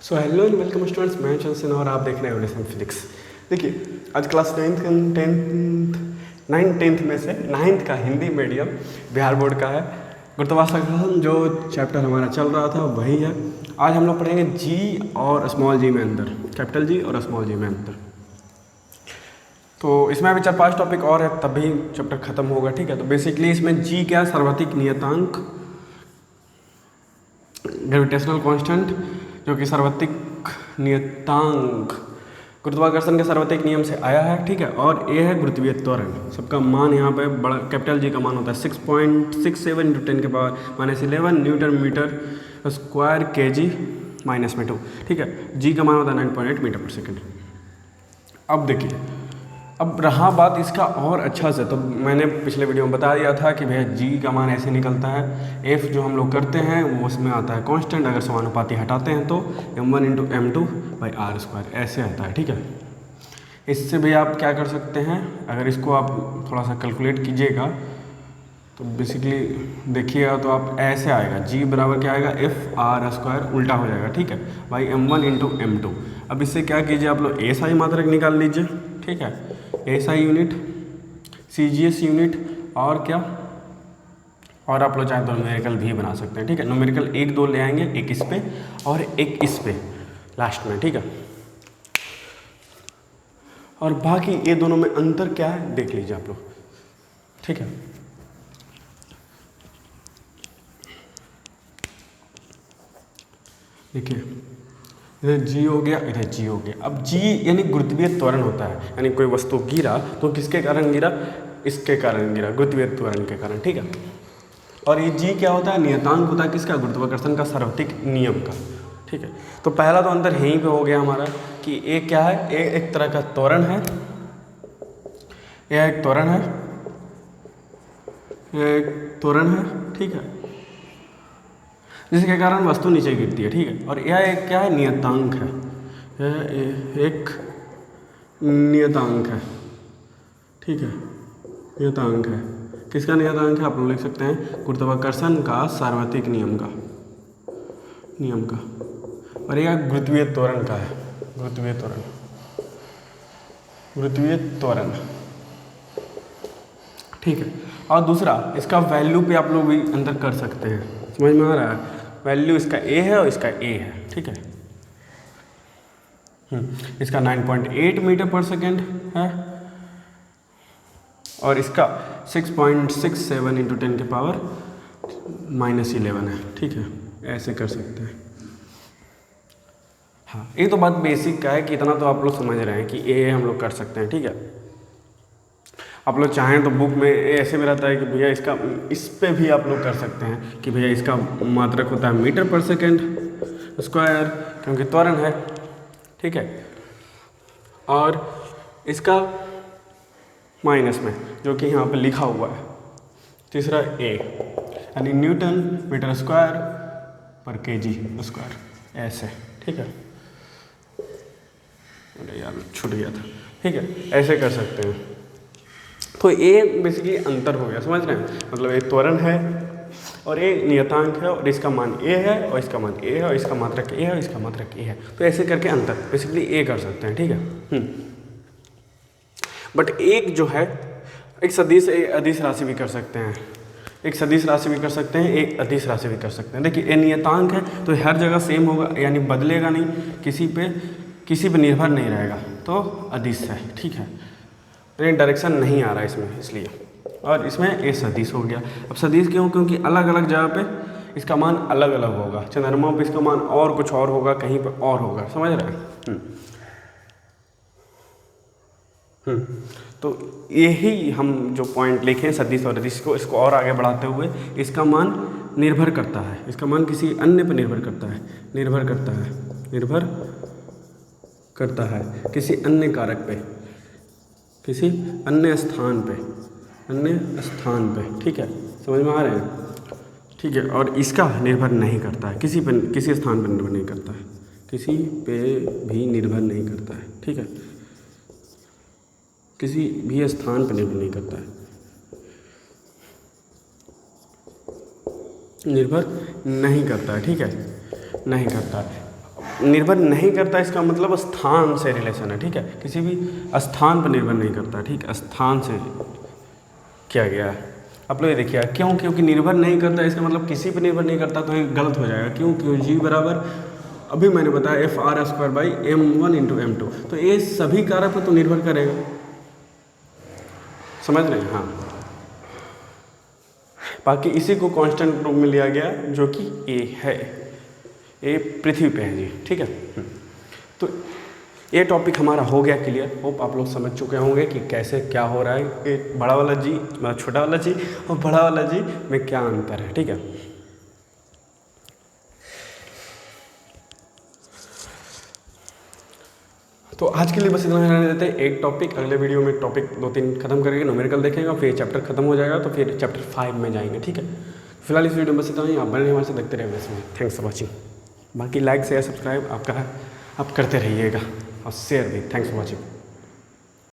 So hello and welcome students, मैं चंदन और आप देख रहे हैं एवोल्यूशन फिजिक्स। देखिए आज क्लास 9th में से 9th का हिंदी मीडियम बिहार बोर्ड का है गुरुत्वाकर्षण जो चैप्टर हमारा चल रहा था वही है। आज हम लोग पढ़ेंगे जी और स्मॉल जी में अंतर, कैपिटल जी और स्मॉल जी में अंतर। तो इसमें अभी 4-5 टॉपिक और है तब भी चैप्टर खत्म होगा, ठीक है। तो बेसिकली इसमें जी क्या, सर्वाधिक नियतांक, ग्रेविटेशनल कांस्टेंट जो कि सर्वाधिक नियतांक गुरुत्वाकर्षण के सर्वाधिक नियम से आया है, ठीक है। और ए है गुरुत्वीय त्वरण, सबका मान यहाँ पे बड़ा कैपिटल जी का मान होता है 6.67 × 10 के पावर -11 न्यूटन मीटर स्क्वायर के जी -2, ठीक है। जी का मान होता है 9.8 मीटर पर सेकेंड। अब देखिए, अब रहा बात इसका और अच्छा से, तो मैंने पिछले वीडियो में बता दिया था कि भैया जी का मान ऐसे निकलता है, एफ जो हम लोग करते हैं वो उसमें आता है कांस्टेंट, अगर समानुपाती हटाते हैं तो m1 × m2/r² ऐसे आता है, ठीक है। इससे भी आप क्या कर सकते हैं, अगर इसको आप थोड़ा सा कैलकुलेट कीजिएगा तो बेसिकली देखिएगा तो आप ऐसे आएगा, जी बराबर क्या आएगा, FR² उल्टा हो जाएगा, ठीक है, भाई m1 × m2। अब इससे क्या कीजिए, आप लोग SI मात्रक निकाल लीजिए, ठीक है, SI यूनिट, CGS यूनिट और क्या, और आप लोग चाहे तो न्यूमेरिकल भी बना सकते हैं, ठीक है। न्यूमेरिकल 1-2 ले आएंगे, एक इस पे और एक इस पे लास्ट में, ठीक है। और बाकी ये दोनों में अंतर क्या है देख लीजिए आप लोग, ठीक है। देखिए इधर जी हो गया, इधर जी हो गया। अब जी यानी गुरुत्वीय त्वरण होता है, यानी कोई वस्तु गिरा तो किसके कारण गिरा, इसके कारण गिरा, गुरुत्वीय त्वरण के कारण, ठीक है। और ये जी क्या होता है, नियतांक होता है किसका, गुरुत्वाकर्षण का सर्वाधिक नियम का, ठीक है। तो पहला तो अंतर यहीं पे हो गया हमारा कि ए क्या है, ए एक तरह का त्वरण है, यह एक त्वरण है, यह एक त्वरण है, ठीक है, जिसके कारण वस्तु नीचे गिरती है, ठीक है। और यह एक क्या है, नियतांक है, यह एक नियतांक है, ठीक है, नियतांक है। किसका नियतांक है, आप लोग लिख सकते हैं गुरुत्वाकर्षण का सार्वत्रिक नियम का, और यह गुरुत्वीय त्वरण का है, गुरुत्वीय त्वरण, ठीक है। और दूसरा इसका वैल्यू पे आप लोग भी अंतर कर सकते हैं, समझ में आ रहा है, वैल्यू इसका ए है और इसका ए है, ठीक है। इसका 9.8 मीटर पर सेकेंड है और इसका 6.67 × 10 के पावर -11 है, ठीक है, ऐसे कर सकते हैं। हाँ, ये तो बात बेसिक का है कि इतना तो आप लोग समझ रहे हैं कि ए हम लोग कर सकते हैं, ठीक है। आप लोग चाहें तो बुक में ऐसे में रहता है कि भैया इसका, इस पे भी आप लोग कर सकते हैं कि भैया इसका मात्रक होता है मीटर पर सेकेंड स्क्वायर, क्योंकि त्वरण है, ठीक है। और इसका माइनस में जो कि यहाँ पे लिखा हुआ है, तीसरा ए यानी न्यूटन मीटर स्क्वायर पर केजी स्क्वायर, ऐसे, ठीक है। अरे यार छूट गया था, ठीक है, ऐसे कर सकते हैं। तो ये बेसिकली अंतर हो गया, समझ रहे हैं, मतलब एक त्वरण है और एक नियतांक है और इसका मान ए है और इसका मान ए है और इसका मात्रक ए है और इसका मात्रक ए है, तो ऐसे करके अंतर बेसिकली ए कर सकते हैं, ठीक है। बट एक जो है, एक सदिश अदिश राशि भी कर सकते हैं, एक सदिश राशि भी कर सकते हैं, एक अदिश राशि भी कर सकते हैं। देखिए ये नियतांक है तो हर जगह सेम होगा, यानी बदलेगा नहीं, किसी पे निर्भर नहीं रहेगा, तो अदिश है, ठीक है। लेकिन डायरेक्शन नहीं आ रहा है इसमें, इसलिए, और इसमें ए सदिश हो गया। अब सदिश क्यों, क्योंकि अलग अलग जगह पे इसका मान अलग अलग होगा, चंद्रमा पे इसका मान और कुछ और होगा, कहीं पे और होगा, समझ रहे हैं। तो यही हम जो पॉइंट लिखे सदिश और अदिश को, इसको और आगे बढ़ाते हुए, इसका मान निर्भर करता है, इसका मान किसी अन्य पर निर्भर करता है, निर्भर करता है किसी अन्य कारक पे, किसी अन्य स्थान पे, ठीक है, समझ में आ रहे हैं, ठीक है। और इसका निर्भर नहीं करता है, किसी स्थान पर निर्भर नहीं करता है, किसी पे भी निर्भर नहीं करता है, ठीक है, किसी भी स्थान पर निर्भर नहीं करता है, निर्भर नहीं करता है, ठीक है, नहीं करता है। निर्भर नहीं करता इसका मतलब स्थान से रिलेशन है, ठीक है, किसी भी स्थान पर निर्भर नहीं करता, ठीक है, स्थान से किया गया है। आप लोग ये देखिए क्यों, क्योंकि निर्भर नहीं करता इसका मतलब किसी पर निर्भर नहीं करता, तो ये गलत हो जाएगा। क्यों, क्यों जी बराबर अभी मैंने बताया F R square by m1 into m2, तो ये सभी कारक पर तो निर्भर करेगा, समझ रहे हैं। हाँ, बाकी इसी को कांस्टेंट रूप में लिया गया जो कि ए है, ए पृथ्वी पे है जी, ठीक है। तो ये टॉपिक हमारा हो गया क्लियर। होप आप लोग समझ चुके होंगे कि कैसे क्या हो रहा है, ये बड़ा वाला जी मतलब छोटा वाला जी और बड़ा वाला जी में क्या अंतर है, ठीक है। तो आज के लिए बस इतना रहने देते हैं, एक टॉपिक, अगले वीडियो में टॉपिक 2-3 खत्म करेंगे, न्यूमेरिकल देखेंगे, फिर चैप्टर खत्म हो जाएगा तो फिर चैप्टर 5 में जाएंगे, ठीक है। फिलहाल इस वीडियो में बस इतना ही, आप बने हमारे से देखते रहे वैसे में। Thanks for watching. बाकी लाइक शेयर सब्सक्राइब आपका आप करते रहिएगा और शेयर भी। Thanks for watching.